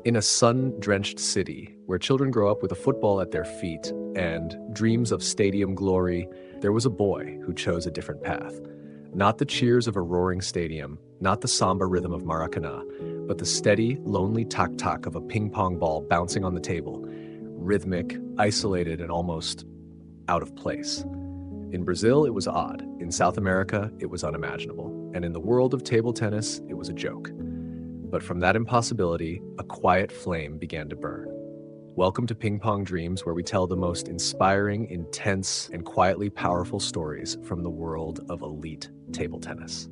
In a sun-drenched city, where children grow up with a football at their feet and dreams of stadium glory, there was a boy who chose a different path. Not the cheers of a roaring stadium, not the samba rhythm of Maracana, but the steady, lonely tock-tock of a ping-pong ball bouncing on the table, rhythmic, isolated, and almost out of place. In Brazil, it was odd. In South America, it was unimaginable. And in the world of table tennis, it was a joke. But from that impossibility, a quiet flame began to burn. Welcome to Ping Pong Dreams, where we tell the most inspiring, intense, and quietly powerful stories from the world of elite table tennis.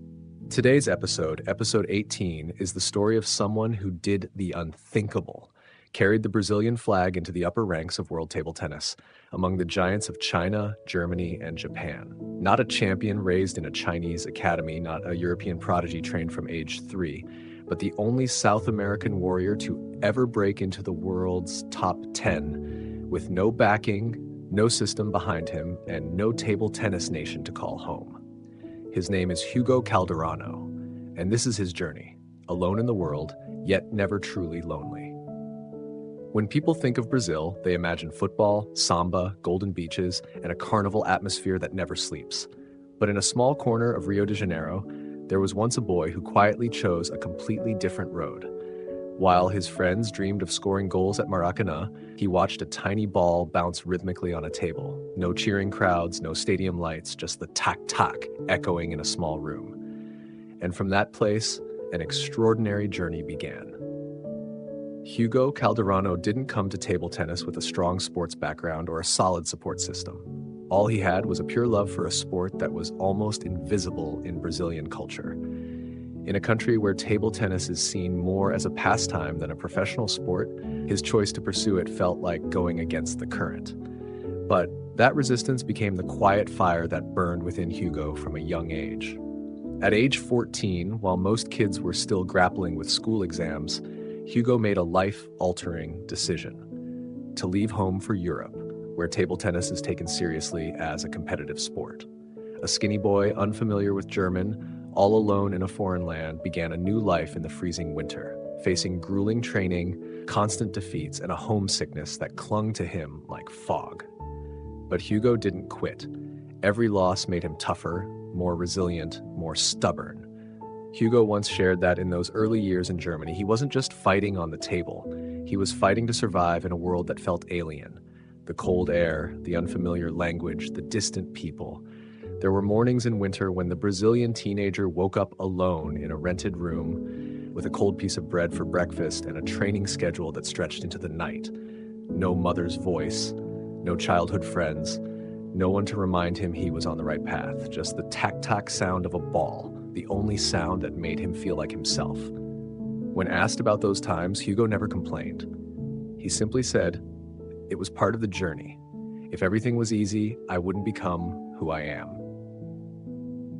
Today's episode, episode 18, is the story of someone who did the unthinkable, carried the Brazilian flag into the upper ranks of world table tennis, among the giants of China, Germany, and Japan. Not a champion raised in a Chinese academy, not a European prodigy trained from age 3, but the only South American warrior to ever break into the world's top 10 with no backing, no system behind him, and no table tennis nation to call home. His name is Hugo Calderano, and this is his journey, alone in the world, yet never truly lonely. When people think of Brazil, they imagine football, samba, golden beaches, and a carnival atmosphere that never sleeps. But in a small corner of Rio de Janeiro, there was once a boy who quietly chose a completely different road. While his friends dreamed of scoring goals at Maracana, he watched a tiny ball bounce rhythmically on a table. No cheering crowds, no stadium lights, just the tack-tack echoing in a small room. And from that place, an extraordinary journey began. Hugo Calderano didn't come to table tennis with a strong sports background or a solid support system. All he had was a pure love for a sport that was almost invisible in Brazilian culture. In a country where table tennis is seen more as a pastime than a professional sport, his choice to pursue it felt like going against the current. But that resistance became the quiet fire that burned within Hugo from a young age. At age 14, while most kids were still grappling with school exams, Hugo made a life-altering decision: to leave home for Europe, where table tennis is taken seriously as a competitive sport. A skinny boy, unfamiliar with German, all alone in a foreign land, began a new life in the freezing winter, facing grueling training, constant defeats, and a homesickness that clung to him like fog. But Hugo didn't quit. Every loss made him tougher, more resilient, more stubborn. Hugo once shared that in those early years in Germany, he wasn't just fighting on the table. He was fighting to survive in a world that felt alien. The cold air, the unfamiliar language, the distant people. There were mornings in winter when the Brazilian teenager woke up alone in a rented room with a cold piece of bread for breakfast and a training schedule that stretched into the night. No mother's voice, no childhood friends, no one to remind him he was on the right path, just the tack-tack sound of a ball, the only sound that made him feel like himself. When asked about those times, Hugo never complained. He simply said, "It was part of the journey. If everything was easy, I wouldn't become who I am."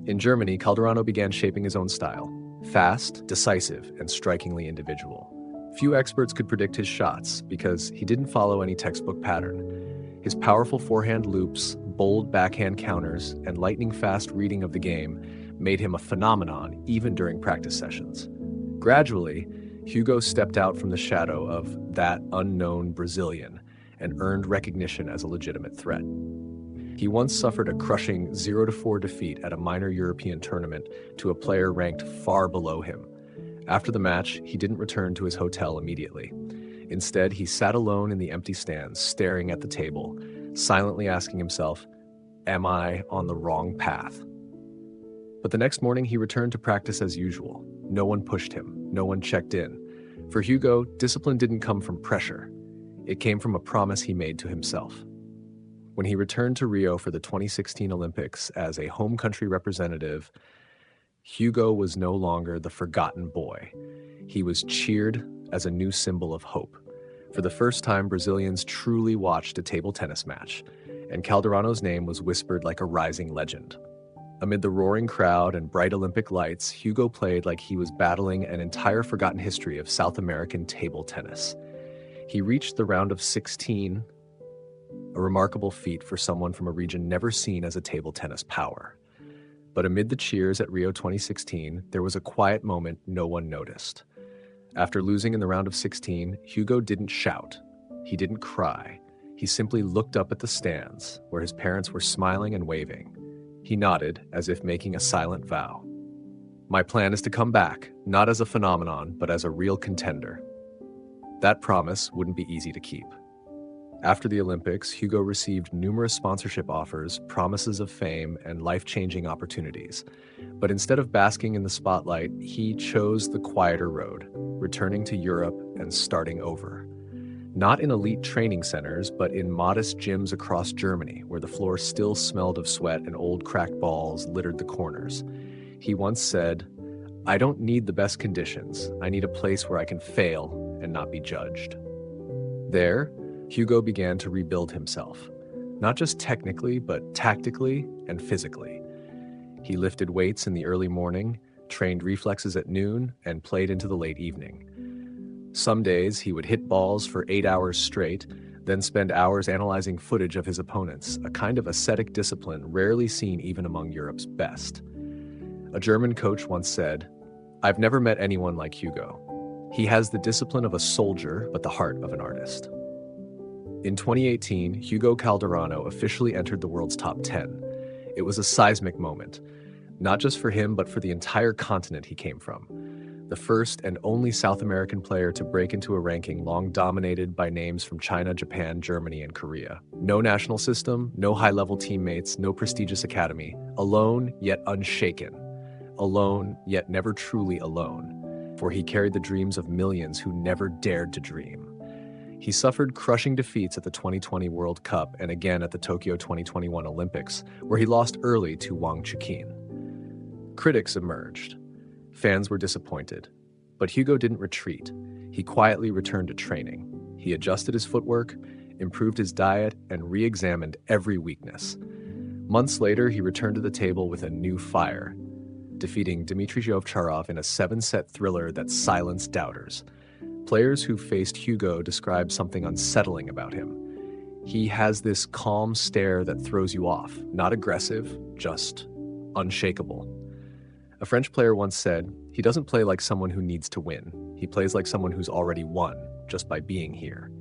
In Germany, Calderano began shaping his own style. Fast, decisive, and strikingly individual. Few experts could predict his shots because he didn't follow any textbook pattern. His powerful forehand loops, bold backhand counters, and lightning-fast reading of the game made him a phenomenon even during practice sessions. Gradually, Hugo stepped out from the shadow of that unknown Brazilian and earned recognition as a legitimate threat. He once suffered a crushing 0-4 defeat at a minor European tournament to a player ranked far below him. After the match, he didn't return to his hotel immediately. Instead, he sat alone in the empty stands, staring at the table, silently asking himself, "Am I on the wrong path?" But the next morning, he returned to practice as usual. No one pushed him. No one checked in. For Hugo, discipline didn't come from pressure. It came from a promise he made to himself. When he returned to Rio for the 2016 Olympics as a home country representative, Hugo was no longer the forgotten boy. He was cheered as a new symbol of hope. For the first time, Brazilians truly watched a table tennis match, and Calderano's name was whispered like a rising legend. Amid the roaring crowd and bright Olympic lights, Hugo played like he was battling an entire forgotten history of South American table tennis. He reached the round of 16, a remarkable feat for someone from a region never seen as a table tennis power. But amid the cheers at Rio 2016, there was a quiet moment no one noticed. After losing in the round of 16, Hugo didn't shout. He didn't cry. He simply looked up at the stands, where his parents were smiling and waving. He nodded, as if making a silent vow. My plan is to come back, not as a phenomenon, but as a real contender. That promise wouldn't be easy to keep. After the Olympics, Hugo received numerous sponsorship offers, promises of fame, and life-changing opportunities. But instead of basking in the spotlight, he chose the quieter road, returning to Europe and starting over. Not in elite training centers, but in modest gyms across Germany, where the floor still smelled of sweat and old cracked balls littered the corners. He once said, "I don't need the best conditions. I need a place where I can fail and not be judged." There, Hugo began to rebuild himself, not just technically, but tactically and physically. He lifted weights in the early morning, trained reflexes at noon, and played into the late evening. Some days he would hit balls for 8 hours straight, then spend hours analyzing footage of his opponents, a kind of ascetic discipline rarely seen even among Europe's best. A German coach once said, "I've never met anyone like Hugo. He has the discipline of a soldier, but the heart of an artist." In 2018, Hugo Calderano officially entered the world's top 10. It was a seismic moment, not just for him, but for the entire continent he came from. The first and only South American player to break into a ranking long dominated by names from China, Japan, Germany, and Korea. No national system, no high-level teammates, no prestigious academy. Alone, yet unshaken. Alone, yet never truly alone. For he carried the dreams of millions who never dared to dream. He suffered crushing defeats at the 2020 World Cup and again at the Tokyo 2021 Olympics, where he lost early to Wang Chuqin. Critics emerged. Fans were disappointed. But Hugo didn't retreat. He quietly returned to training. He adjusted his footwork, improved his diet, and re-examined every weakness. Months later, he returned to the table with a new fire, defeating Dmitry Ovcharov in a 7-set thriller that silenced doubters. Players who faced Hugo described something unsettling about him. He has this calm stare that throws you off, not aggressive, just unshakable. A French player once said, "He doesn't play like someone who needs to win. He plays like someone who's already won, just by being here."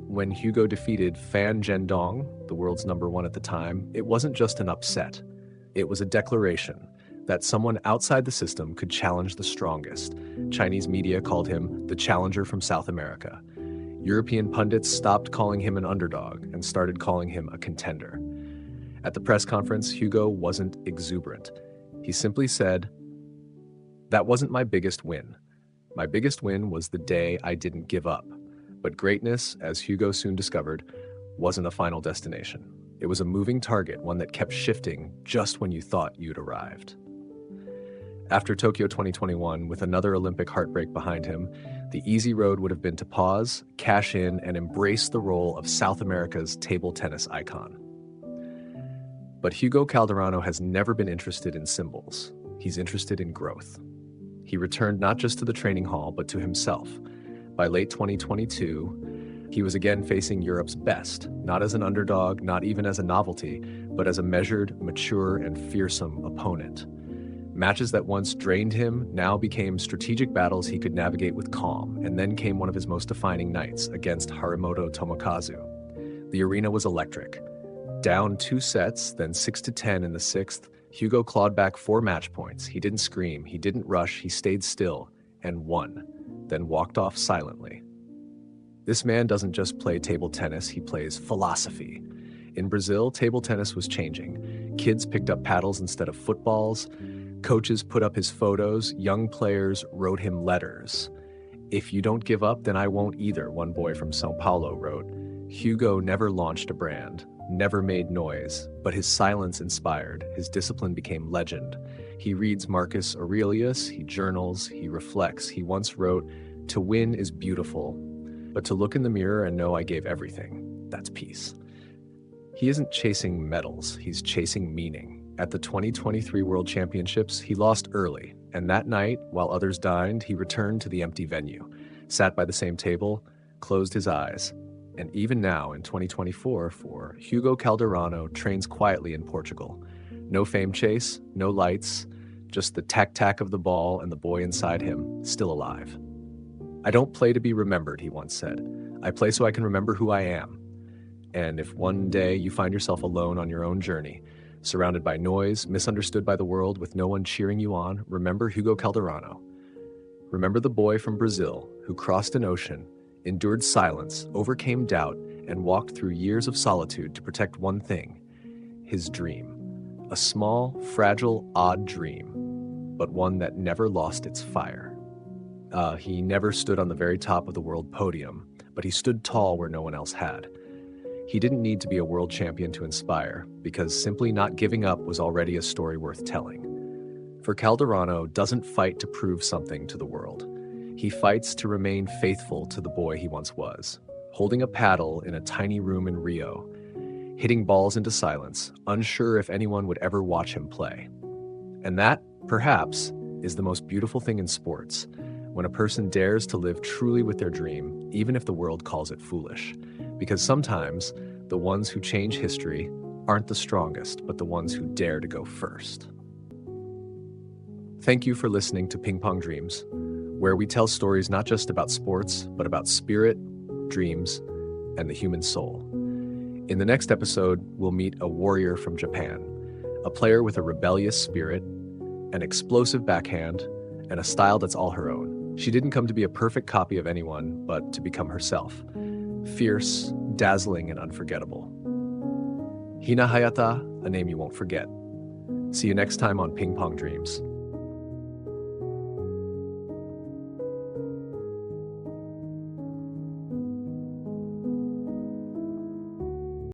When Hugo defeated Fan Zhendong, the world's #1 at the time, it wasn't just an upset. It was a declaration that someone outside the system could challenge the strongest. Chinese media called him the challenger from South America. European pundits stopped calling him an underdog and started calling him a contender. At the press conference, Hugo wasn't exuberant. He simply said, "That wasn't my biggest win. My biggest win was the day I didn't give up. But greatness, as Hugo soon discovered, wasn't a final destination. It was a moving target, one that kept shifting just when you thought you'd arrived." After Tokyo 2021, with another Olympic heartbreak behind him, the easy road would have been to pause, cash in, and embrace the role of South America's table tennis icon. But Hugo Calderano has never been interested in symbols. He's interested in growth. He returned not just to the training hall, but to himself. By late 2022, he was again facing Europe's best, not as an underdog, not even as a novelty, but as a measured, mature, and fearsome opponent. Matches that once drained him now became strategic battles he could navigate with calm, and then came one of his most defining nights against Harimoto Tomokazu. The arena was electric. Down 2 sets, then 6-10 in the 6th, Hugo clawed back 4 match points. He didn't scream, he didn't rush, he stayed still and won, then walked off silently. This man doesn't just play table tennis, he plays philosophy. In Brazil, table tennis was changing. Kids picked up paddles instead of footballs. Coaches put up his photos. Young players wrote him letters. "If you don't give up, then I won't either," one boy from São Paulo wrote. Hugo never launched a brand, never made noise, but his silence inspired. His discipline became legend. He reads Marcus Aurelius, he journals, he reflects. He once wrote, "To win is beautiful, but to look in the mirror and know I gave everything, that's peace." He isn't chasing medals, he's chasing meaning. At the 2023 World Championships, he lost early, and that night, while others dined, he returned to the empty venue, sat by the same table, closed his eyes. And even now, in 2024, Hugo Calderano trains quietly in Portugal. No fame chase, no lights, just the tack-tack of the ball and the boy inside him, still alive. "I don't play to be remembered," he once said. "I play so I can remember who I am." And if one day you find yourself alone on your own journey, surrounded by noise, misunderstood by the world, with no one cheering you on, remember Hugo Calderano. Remember the boy from Brazil who crossed an ocean, endured silence, overcame doubt, and walked through years of solitude to protect one thing: his dream. A small, fragile, odd dream, but one that never lost its fire. He never stood on the very top of the world podium, but he stood tall where no one else had. He didn't need to be a world champion to inspire, because simply not giving up was already a story worth telling. For Calderano doesn't fight to prove something to the world. He fights to remain faithful to the boy he once was, holding a paddle in a tiny room in Rio, hitting balls into silence, unsure if anyone would ever watch him play. And that, perhaps, is the most beautiful thing in sports, when a person dares to live truly with their dream, even if the world calls it foolish. Because sometimes, the ones who change history aren't the strongest, but the ones who dare to go first. Thank you for listening to Ping Pong Dreams, where we tell stories not just about sports, but about spirit, dreams, and the human soul. In the next episode, we'll meet a warrior from Japan, a player with a rebellious spirit, an explosive backhand, and a style that's all her own. She didn't come to be a perfect copy of anyone, but to become herself. Fierce, dazzling, and unforgettable. Hina Hayata, a name you won't forget. See you next time on Ping Pong Dreams.